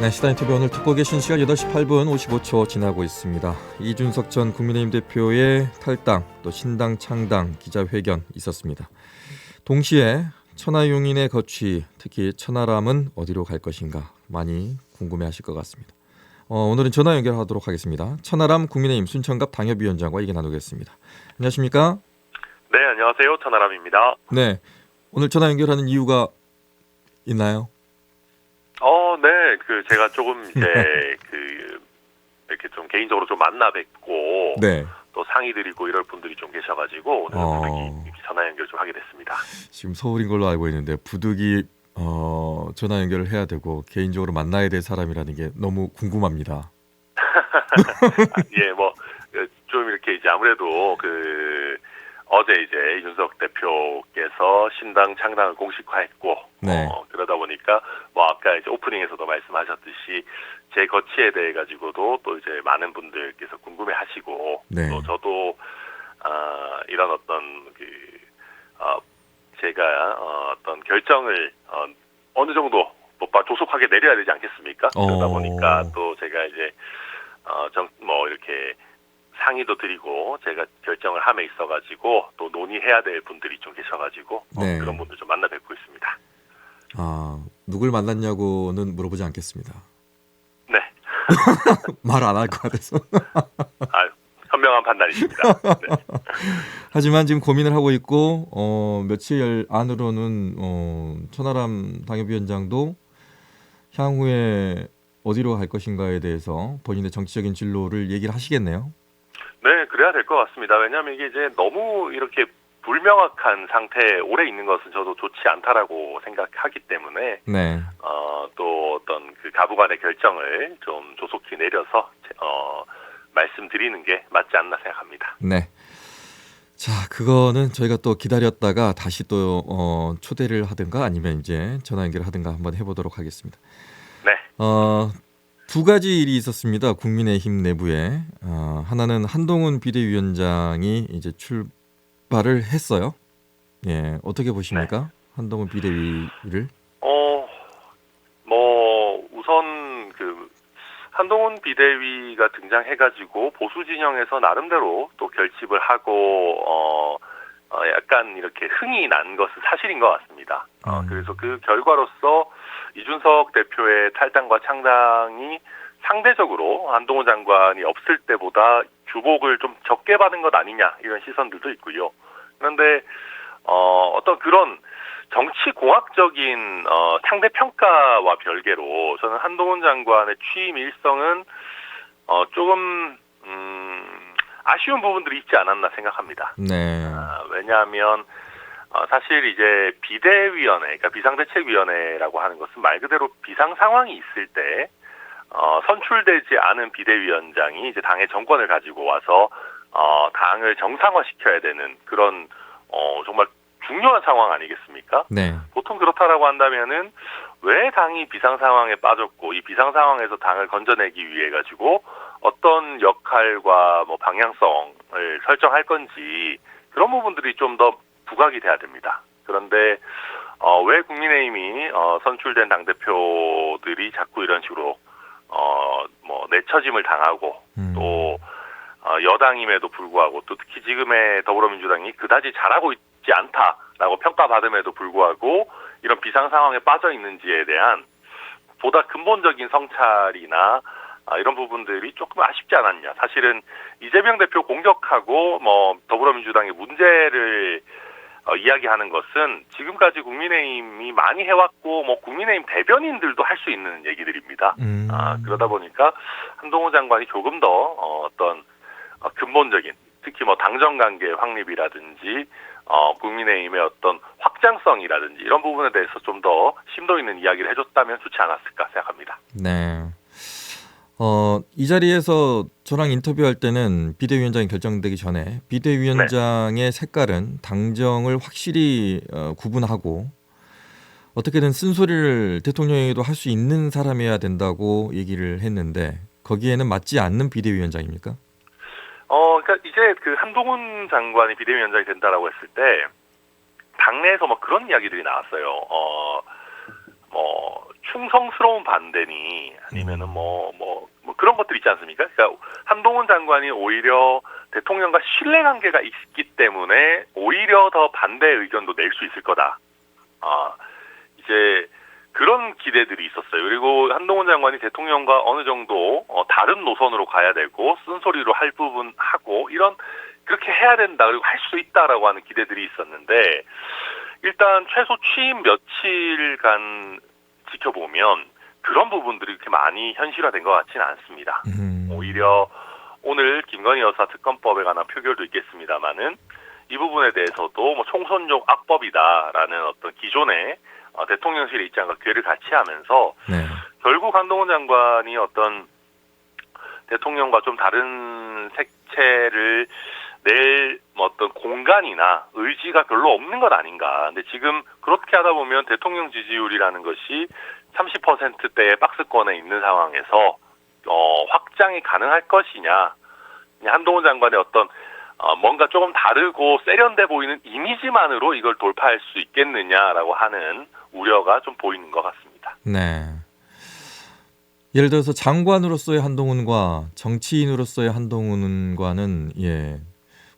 네, 시사 인터뷰 오늘 듣고 계신 시각 8시 8분 55초 지나고 있습니다. 이준석 전 국민의힘 대표의 탈당 또 신당 창당 기자회견 있었습니다. 동시에 천하용인의 거취, 특히 천하람은 어디로 갈 것인가 많이 궁금해하실 것 같습니다. 오늘은 전화 연결하도록 하겠습니다. 천하람 국민의힘 순천갑 당협위원장과 얘기 나누겠습니다. 안녕하십니까? 네, 안녕하세요. 천하람입니다. 네, 오늘 전화 연결하는 이유가 있나요? 네, 제가 조금 이제 이렇게 좀 개인적으로 좀 만나 뵙고 네. 또 상의 드리고 이럴 분들이 좀 계셔가지고 오늘 이렇게 전화 연결 좀 하게 됐습니다. 지금 서울인 걸로 알고 있는데 부득이 전화 연결을 해야 되고 개인적으로 만나야 될 사람이라는 게 너무 궁금합니다. 예, 좀 이렇게 이제 아무래도 어제 이제 이준석 대표께서 신당 창당을 공식화했고, 네. 그러다 보니까 아까 이제 오프닝에서도 말씀하셨듯이 제 거취에 대해 가지고도 또 이제 많은 분들께서 궁금해하시고, 네. 또 저도 이런 어떤 제가 어떤 결정을 어느 정도 조속하게 내려야 되지 않겠습니까? 그러다 보니까 또 제가 이제 이렇게 상의도 드리고 제가 결정을 함에 있어가지고 또 논의해야 될 분들이 좀 계셔가지고 네. 그런 분들 좀 만나 뵙고 있습니다. 누굴 만났냐고는 물어보지 않겠습니다. 네. 말 안 할 것 같아서. 현명한 판단이십니다. 네. 하지만 지금 고민을 하고 있고 며칠 안으로는 천하람 당협위원장도 향후에 어디로 갈 것인가에 대해서 본인의 정치적인 진로를 얘기를 하시겠네요. 네, 그래야 될 것 같습니다. 왜냐하면 이게 이제 너무 이렇게 불명확한 상태에 오래 있는 것은 저도 좋지 않다라고 생각하기 때문에 네. 또 어떤 가부간의 결정을 좀 조속히 내려서 말씀드리는 게 맞지 않나 생각합니다. 네. 자, 그거는 저희가 또 기다렸다가 다시 또 초대를 하든가 아니면 이제 전화 연결을 하든가 한번 해보도록 하겠습니다. 네. 두 가지 일이 있었습니다. 국민의힘 내부에 하나는 한동훈 비대위원장이 이제 출발을 했어요. 예, 어떻게 보십니까? 네. 한동훈 비대위를? 우선 한동훈 비대위가 등장해가지고 보수 진영에서 나름대로 또 결집을 하고 약간 이렇게 흥이 난 것은 사실인 것 같습니다. 그래서 그 결과로서 이준석 대표의 탈당과 창당이 상대적으로 한동훈 장관이 없을 때보다 주목을 좀 적게 받은 것 아니냐 이런 시선들도 있고요. 그런데 어떤 그런 정치공학적인 상대 평가와 별개로 저는 한동훈 장관의 취임 일성은 조금 아쉬운 부분들이 있지 않았나 생각합니다. 네. 왜냐하면 사실 이제 비대위원회, 그러니까 비상대책위원회라고 하는 것은 말 그대로 비상 상황이 있을 때 선출되지 않은 비대위원장이 이제 당의 정권을 가지고 와서 당을 정상화시켜야 되는 그런 정말 중요한 상황 아니겠습니까? 네. 보통 그렇다라고 한다면은 왜 당이 비상 상황에 빠졌고 이 비상 상황에서 당을 건져내기 위해 가지고 어떤 역할과 방향성을 설정할 건지 그런 부분들이 좀 더 부각이 돼야 됩니다. 그런데 왜 국민의힘이 선출된 당대표들이 자꾸 이런 식으로 내처짐을 당하고 또 여당임에도 불구하고 또 특히 지금의 더불어민주당이 그다지 잘하고 있지 않다라고 평가받음에도 불구하고 이런 비상 상황에 빠져 있는지에 대한 보다 근본적인 성찰이나 이런 부분들이 조금 아쉽지 않았냐. 사실은 이재명 대표 공격하고 더불어민주당의 문제를 이야기하는 것은 지금까지 국민의힘이 많이 해왔고 국민의힘 대변인들도 할 수 있는 얘기들입니다. 그러다 보니까 한동훈 장관이 조금 더 어떤 근본적인 특히 당정관계 확립이라든지 국민의힘의 어떤 확장성이라든지 이런 부분에 대해서 좀 더 심도 있는 이야기를 해줬다면 좋지 않았을까 생각합니다. 네. 이 자리에서 저랑 인터뷰할 때는 비대위원장이 결정되기 전에 비대위원장의 색깔은 당정을 확실히 구분하고 어떻게든 쓴소리를 대통령에게도 할 수 있는 사람이어야 된다고 얘기를 했는데 거기에는 맞지 않는 비대위원장입니까? 그러니까 이제 한동훈 장관이 비대위원장이 된다라고 했을 때 당내에서 그런 이야기들이 나왔어요. 충성스러운 반대니 아니면은 뭐 그런 것들 있지 않습니까? 그러니까 한동훈 장관이 오히려 대통령과 신뢰관계가 있기 때문에 오히려 더 반대 의견도 낼 수 있을 거다. 이제 그런 기대들이 있었어요. 그리고 한동훈 장관이 대통령과 어느 정도 다른 노선으로 가야 되고 쓴소리로 할 부분 하고 그렇게 해야 된다, 그리고 할 수 있다라고 하는 기대들이 있었는데, 일단 최소 취임 며칠간 지켜보면 그런 부분들이 그렇게 많이 현실화된 것 같지는 않습니다. 오히려 오늘 김건희 여사 특검법에 관한 표결도 있겠습니다만은 이 부분에 대해서도 뭐 총선용 악법이다라는 어떤 기존의 대통령실의 입장과 괴를 같이 하면서 네. 결국 한동훈 장관이 어떤 대통령과 좀 다른 색채를 낼 어떤 공간이나 의지가 별로 없는 것 아닌가. 근데 지금 그렇게 하다 보면 대통령 지지율이라는 것이 30%대의 박스권에 있는 상황에서 확장이 가능할 것이냐. 한동훈 장관의 어떤 뭔가 조금 다르고 세련돼 보이는 이미지만으로 이걸 돌파할 수 있겠느냐라고 하는 우려가 좀 보이는 것 같습니다. 네. 예를 들어서 장관으로서의 한동훈과 정치인으로서의 한동훈과는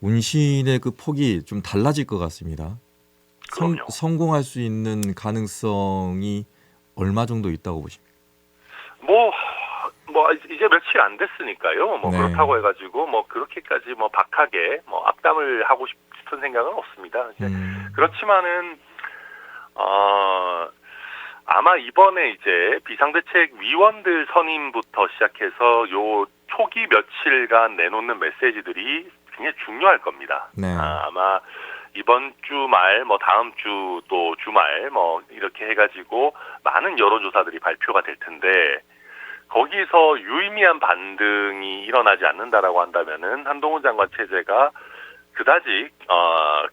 운신의 그 폭이 좀 달라질 것 같습니다. 그럼요. 성공할 수 있는 가능성이 얼마 정도 있다고 보십니까? 이제 며칠 안 됐으니까요. 네. 그렇다고 해가지고 그렇게까지 박하게 악담을 하고 싶은 생각은 없습니다. 그렇지만은 아마 이번에 이제 비상대책위원들 선임부터 시작해서 요 초기 며칠간 내놓는 메시지들이 굉장히 중요할 겁니다. 네. 아마 이번 주말, 다음 주 또 주말, 이렇게 해가지고 많은 여론조사들이 발표가 될 텐데, 거기서 유의미한 반등이 일어나지 않는다라고 한다면은 한동훈 장관 체제가 그다지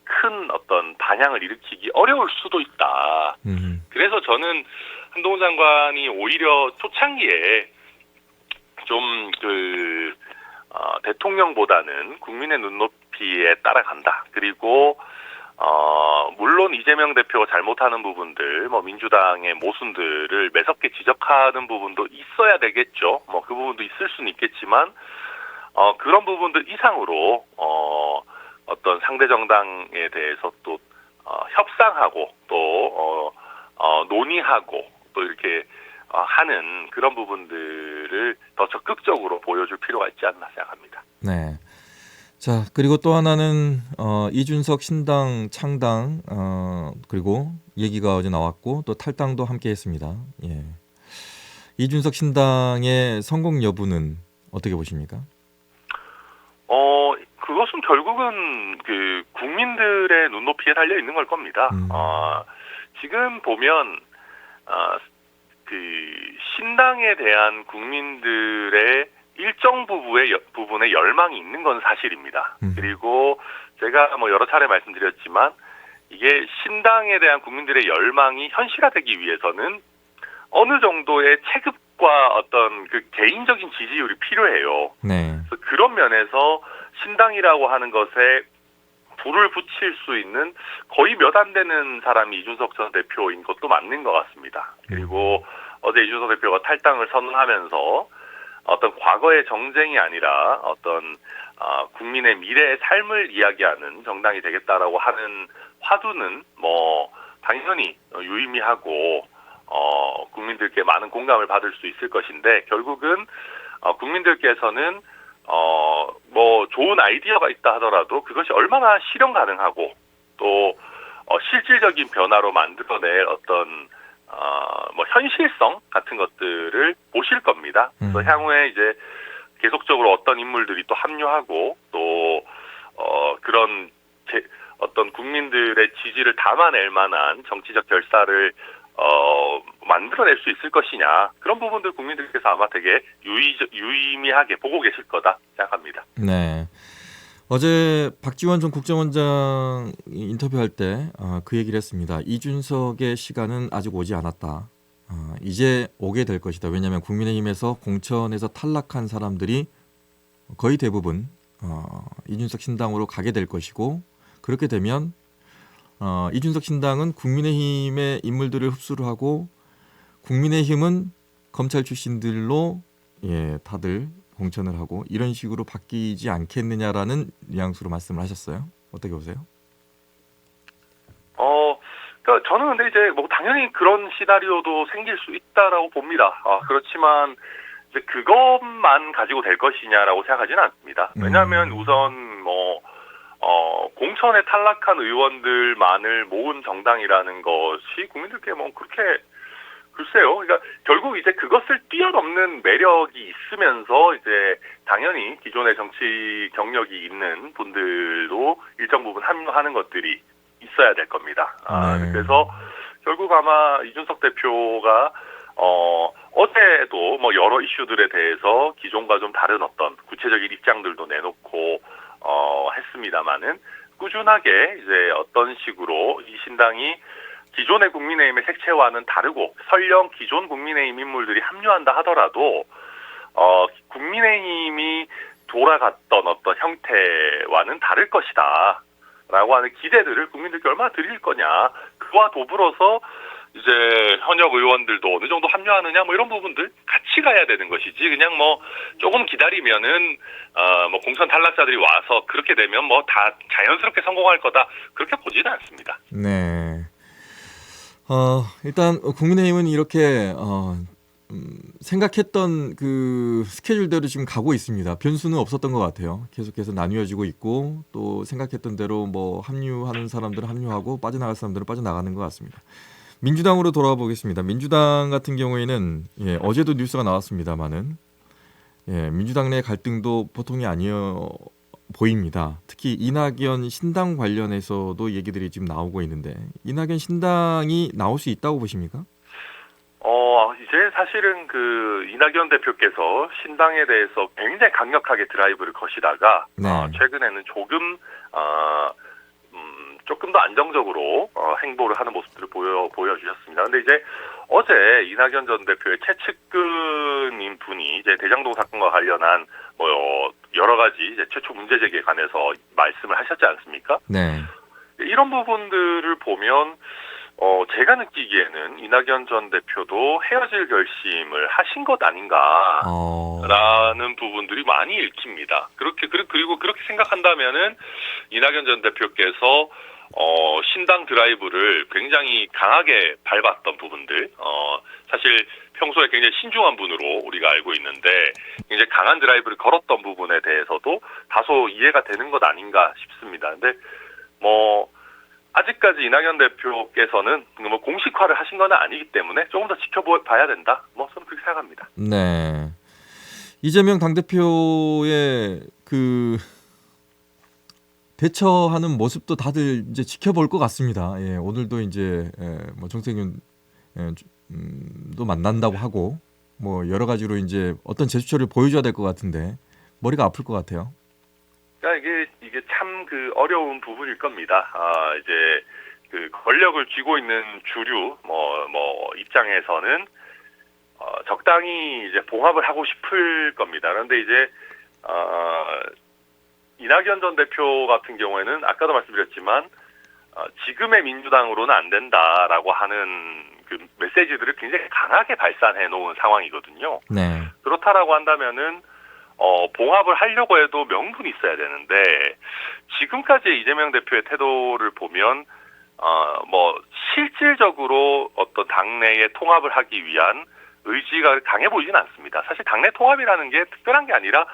큰 어떤 반향을 일으키기 어려울 수도 있다. 그래서 저는 한동훈 장관이 오히려 초창기에 좀 대통령보다는 국민의 눈높이에 따라간다. 그리고 물론 이재명 대표가 잘못하는 부분들, 민주당의 모순들을 매섭게 지적하는 부분도 있어야 되겠죠. 그 부분도 있을 수는 있겠지만, 그런 부분들 이상으로, 어떤 상대 정당에 대해서 또, 협상하고, 또, 논의하고, 또 이렇게, 하는 그런 부분들을 더 적극적으로 보여줄 필요가 있지 않나 생각합니다. 네. 자, 그리고 또 하나는 이준석 신당 창당 그리고 얘기가 어제 나왔고 또 탈당도 함께 했습니다. 예. 이준석 신당의 성공 여부는 어떻게 보십니까? 그것은 결국은 국민들의 눈높이에 달려 있는 걸 겁니다. 지금 보면 신당에 대한 국민들의 일정 부분의 열망이 있는 건 사실입니다. 그리고 제가 여러 차례 말씀드렸지만 이게 신당에 대한 국민들의 열망이 현실화되기 위해서는 어느 정도의 체급과 어떤 개인적인 지지율이 필요해요. 네. 그래서 그런 면에서 신당이라고 하는 것에 불을 붙일 수 있는 거의 몇 안 되는 사람이 이준석 전 대표인 것도 맞는 것 같습니다. 그리고 어제 이준석 대표가 탈당을 선언하면서 어떤 과거의 정쟁이 아니라 어떤 국민의 미래의 삶을 이야기하는 정당이 되겠다라고 하는 화두는 당연히 유의미하고 국민들께 많은 공감을 받을 수 있을 것인데, 결국은 국민들께서는 좋은 아이디어가 있다 하더라도 그것이 얼마나 실현 가능하고 또 실질적인 변화로 만들어낼 어떤 현실성 같은 것들을 보실 겁니다. 그래서 향후에 이제 계속적으로 어떤 인물들이 또 합류하고 또 그런 어떤 국민들의 지지를 담아낼 만한 정치적 결사를 만들어낼 수 있을 것이냐, 그런 부분들 국민들께서 아마 되게 유의미하게 보고 계실 거다 생각합니다. 네. 어제 박지원 전 국정원장 인터뷰할 때 그 얘기를 했습니다. 이준석의 시간은 아직 오지 않았다. 이제 오게 될 것이다. 왜냐하면 국민의힘에서 공천에서 탈락한 사람들이 거의 대부분 이준석 신당으로 가게 될 것이고, 그렇게 되면 이준석 신당은 국민의힘의 인물들을 흡수를 하고 국민의힘은 검찰 출신들로 다들 공천을 하고 이런 식으로 바뀌지 않겠느냐라는 뉘앙스로 말씀을 하셨어요. 어떻게 보세요? 그러니까 저는 근데 이제 뭐 당연히 그런 시나리오도 생길 수 있다라고 봅니다. 그렇지만 이제 그것만 가지고 될 것이냐라고 생각하지는 않습니다. 왜냐하면 우선 공천에 탈락한 의원들만을 모은 정당이라는 것이 국민들께 뭐 그렇게 글쎄요. 그러니까 결국 이제 그것을 뛰어넘는 매력이 있으면서 이제 당연히 기존의 정치 경력이 있는 분들도 일정 부분 합류하는 것들이 있어야 될 겁니다. 그래서 결국 아마 이준석 대표가 어제도 뭐 여러 이슈들에 대해서 기존과 좀 다른 어떤 구체적인 입장들도 내놓고 했습니다만은 꾸준하게 이제 어떤 식으로 이 신당이 기존의 국민의힘의 색채와는 다르고 설령 기존 국민의힘 인물들이 합류한다 하더라도 국민의힘이 돌아갔던 어떤 형태와는 다를 것이다 라고 하는 기대들을 국민들께 얼마나 드릴 거냐, 그와 더불어서 이제 현역 의원들도 어느 정도 합류하느냐 뭐 이런 부분들 같이 가야 되는 것이지, 그냥 뭐 조금 기다리면은 뭐 공천 탈락자들이 와서 그렇게 되면 뭐 다 자연스럽게 성공할 거다, 그렇게 보지는 않습니다. 네. 일단 국민의힘은 이렇게 생각했던 그 스케줄대로 지금 가고 있습니다. 변수는 없었던 것 같아요. 계속해서 나뉘어지고 있고 또 생각했던 대로 뭐 합류하는 사람들은 합류하고 빠져나갈 사람들은 빠져나가는 것 같습니다. 민주당으로 돌아와 보겠습니다. 민주당 같은 경우에는 어제도 뉴스가 나왔습니다만은 민주당 내 갈등도 보통이 아니어 보입니다. 특히 이낙연 신당 관련해서도 얘기들이 지금 나오고 있는데 이낙연 신당이 나올 수 있다고 보십니까? 이제 사실은 그 이낙연 대표께서 신당에 대해서 굉장히 강력하게 드라이브를 거시다가 최근에는 조금 더 안정적으로 행보를 하는 모습들을 보여주셨습니다. 근데 이제 어제 이낙연 전 대표의 최측근인 분이 이제 대장동 사건과 관련한 뭐 여러 가지 이제 최초 문제 제기에 관해서 말씀을 하셨지 않습니까? 네. 이런 부분들을 보면 제가 느끼기에는 이낙연 전 대표도 헤어질 결심을 하신 것 아닌가라는 부분들이 많이 읽힙니다. 그리고 그렇게 생각한다면은 이낙연 전 대표께서 신당 드라이브를 굉장히 강하게 밟았던 부분들, 사실 평소에 굉장히 신중한 분으로 우리가 알고 있는데 굉장히 강한 드라이브를 걸었던 부분에 대해서도 다소 이해가 되는 것 아닌가 싶습니다. 근데 뭐 아직까지 이낙연 대표께서는 뭐 공식화를 하신 건 아니기 때문에 조금 더 지켜봐야 된다. 뭐 저는 그렇게 생각합니다. 네. 이재명 당대표의 그 대처하는 모습도 다들 이제 지켜볼 것 같습니다. 오늘도 이제 뭐 정세균 도 만난다고 하고 뭐 여러 가지로 이제 어떤 제스처를 보여줘야 될 것 같은데 머리가 아플 것 같아요. 그러니까 이게 참 그 어려운 부분일 겁니다. 이제 그 권력을 쥐고 있는 주류 뭐 입장에서는 적당히 이제 봉합을 하고 싶을 겁니다. 그런데 이제 이낙연 전 대표 같은 경우에는 아까도 말씀드렸지만 지금의 민주당으로는 안 된다라고 하는 그 메시지들을 굉장히 강하게 발산해 놓은 상황이거든요. 네. 그렇다라고 한다면은 봉합을 하려고 해도 명분이 있어야 되는데 지금까지의 이재명 대표의 태도를 보면 뭐 실질적으로 어떤 당내의 통합을 하기 위한 의지가 강해 보이진 않습니다. 사실 당내 통합이라는 게 특별한 게 아니라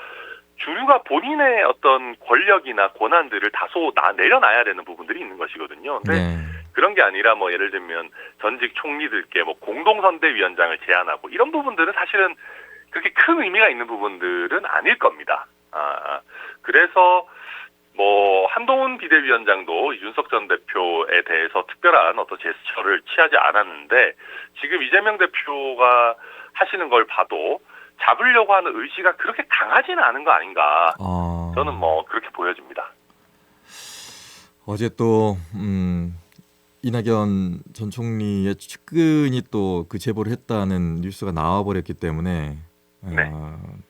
주류가 본인의 어떤 권력이나 권한들을 다소 내려놔야 되는 부분들이 있는 것이거든요. 근데 그런 게 아니라 뭐 예를 들면 전직 총리들께 뭐 공동선대위원장을 제안하고 이런 부분들은 사실은 그렇게 큰 의미가 있는 부분들은 아닐 겁니다. 그래서 뭐 한동훈 비대위원장도 이준석 전 대표에 대해서 특별한 어떤 제스처를 취하지 않았는데 지금 이재명 대표가 하시는 걸 봐도 잡으려고 하는 의지가 그렇게 강하지는 않은 거 아닌가. 저는 뭐 그렇게 보여집니다. 어제 또 이낙연 전 총리의 측근이 또 그 제보를 했다는 뉴스가 나와버렸기 때문에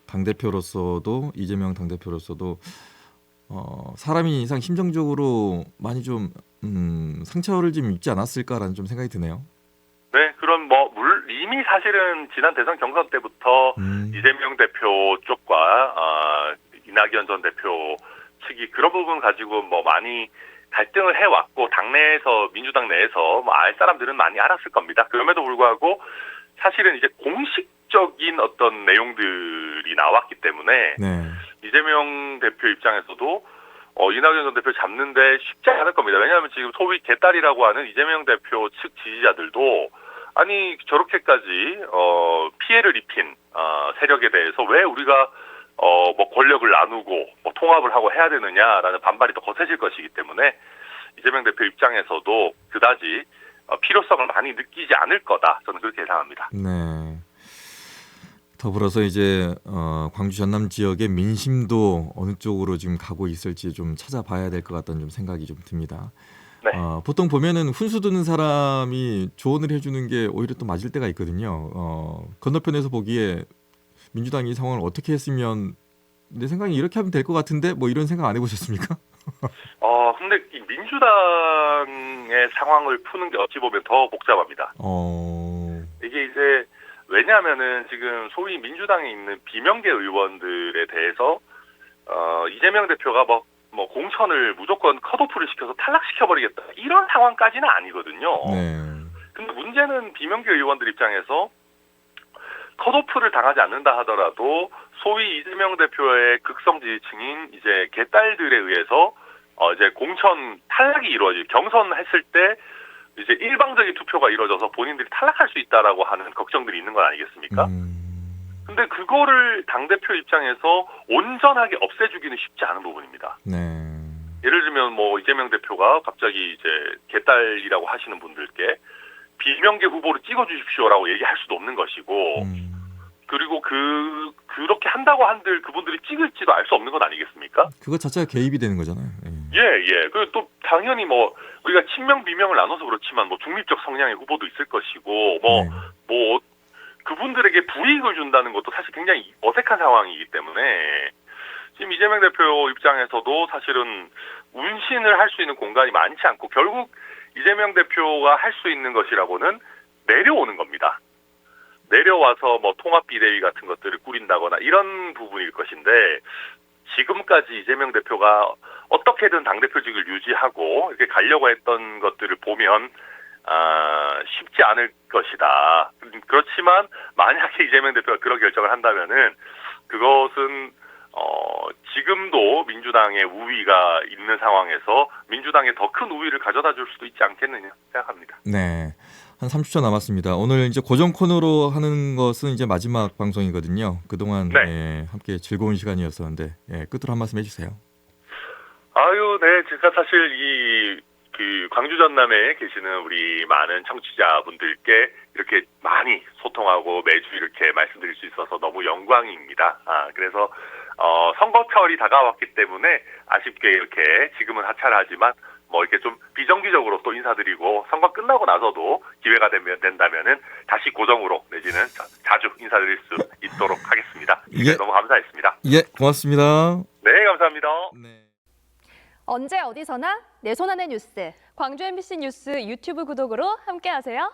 당대표로서도 이재명 당대표로서도 사람이 이상 심정적으로 많이 좀 상처를 좀 입지 않았을까라는 좀 생각이 드네요. 네, 그럼 뭐 이미 이미 사실은 지난 대선 경선 때부터 이재명 대표 쪽과 이낙연 전 대표 측이 그런 부분 가지고 뭐 많이 갈등을 해왔고 당내에서 민주당 내에서 뭐 알 사람들은 많이 알았을 겁니다. 그럼에도 불구하고 사실은 이제 공식적인 어떤 내용들이 나왔기 때문에 네. 이재명 대표 입장에서도 이낙연 전 대표 잡는데 쉽지 않을 겁니다. 왜냐하면 지금 소위 개딸이라고 하는 이재명 대표 측 지지자들도 아니 저렇게까지 피해를 입힌 세력에 대해서 왜 우리가 뭐 권력을 나누고 뭐 통합을 하고 해야 되느냐라는 반발이 더 거세질 것이기 때문에 이재명 대표 입장에서도 그다지 필요성을 많이 느끼지 않을 거다. 저는 그렇게 예상합니다. 네. 더불어서 이제 광주 전남 지역의 민심도 어느 쪽으로 지금 가고 있을지 좀 찾아봐야 될 것 같다는 좀 생각이 좀 듭니다. 네. 보통 보면은 훈수 두는 사람이 조언을 해주는 게 오히려 또 맞을 때가 있거든요. 건너편에서 보기에 민주당이 이 상황을 어떻게 했으면 내 생각에 이렇게 하면 될 것 같은데 뭐 이런 생각 안 해보셨습니까? 근데 이 민주당의 상황을 푸는 게 어찌 보면 더 복잡합니다. 이게 이제 왜냐하면은 지금 소위 민주당에 있는 비명계 의원들에 대해서 이재명 대표가 뭐 공천을 무조건 컷오프를 시켜서 탈락시켜버리겠다 이런 상황까지는 아니거든요. 네. 근데 문제는 비명계 의원들 입장에서 컷오프를 당하지 않는다 하더라도 소위 이재명 대표의 극성 지지층인 이제 개딸들에 의해서 이제 공천 탈락이 경선했을 때 이제 일방적인 투표가 이루어져서 본인들이 탈락할 수 있다라고 하는 걱정들이 있는 건 아니겠습니까? 근데 그거를 당대표 입장에서 온전하게 없애주기는 쉽지 않은 부분입니다. 네. 예를 들면 뭐 이재명 대표가 갑자기 이제 개딸이라고 하시는 분들께 비명계 후보를 찍어주십시오라고 얘기할 수도 없는 것이고 그리고 그렇게 한다고 한들 그분들이 찍을지도 알 수 없는 건 아니겠습니까? 그거 자체가 개입이 되는 거잖아요. 예. 그리고 또 당연히 뭐 우리가 친명 비명을 나눠서 그렇지만 뭐 중립적 성향의 후보도 있을 것이고 뭐 그분들에게 불이익을 준다는 것도 사실 굉장히 어색한 상황이기 때문에 지금 이재명 대표 입장에서도 사실은 운신을 할 수 있는 공간이 많지 않고 결국 이재명 대표가 할 수 있는 것이라고는 내려오는 겁니다. 내려와서 뭐 통합비대위 같은 것들을 꾸린다거나 이런 부분일 것인데 지금까지 이재명 대표가 어떻게든 당대표직을 유지하고 이렇게 가려고 했던 것들을 보면 쉽지 않을 것이다. 그렇지만 만약에 이재명 대표가 그런 결정을 한다면은 그것은 지금도 민주당의 우위가 있는 상황에서 민주당에 더 큰 우위를 가져다 줄 수도 있지 않겠느냐 생각합니다. 네. 한 30초 남았습니다. 오늘 이제 고정 코너로 하는 것은 이제 마지막 방송이거든요. 그동안 함께 즐거운 시간이었었는데 끝으로 한 말씀 해주세요. 네. 제가 사실 그 광주 전남에 계시는 우리 많은 청취자분들께 이렇게 많이 소통하고 매주 이렇게 말씀드릴 수 있어서 너무 영광입니다. 그래서 선거철이 다가왔기 때문에 아쉽게 이렇게 지금은 하차하지만 뭐 이렇게 좀 비정기적으로 또 인사드리고 선거 끝나고 나서도 기회가 된다면은 다시 고정으로 내지는 자주 인사드릴 수 있도록 하겠습니다. 너무 감사했습니다. 고맙습니다. 네, 감사합니다. 네. 언제 어디서나 내 손 안의 뉴스. 광주 MBC 뉴스 유튜브 구독으로 함께하세요.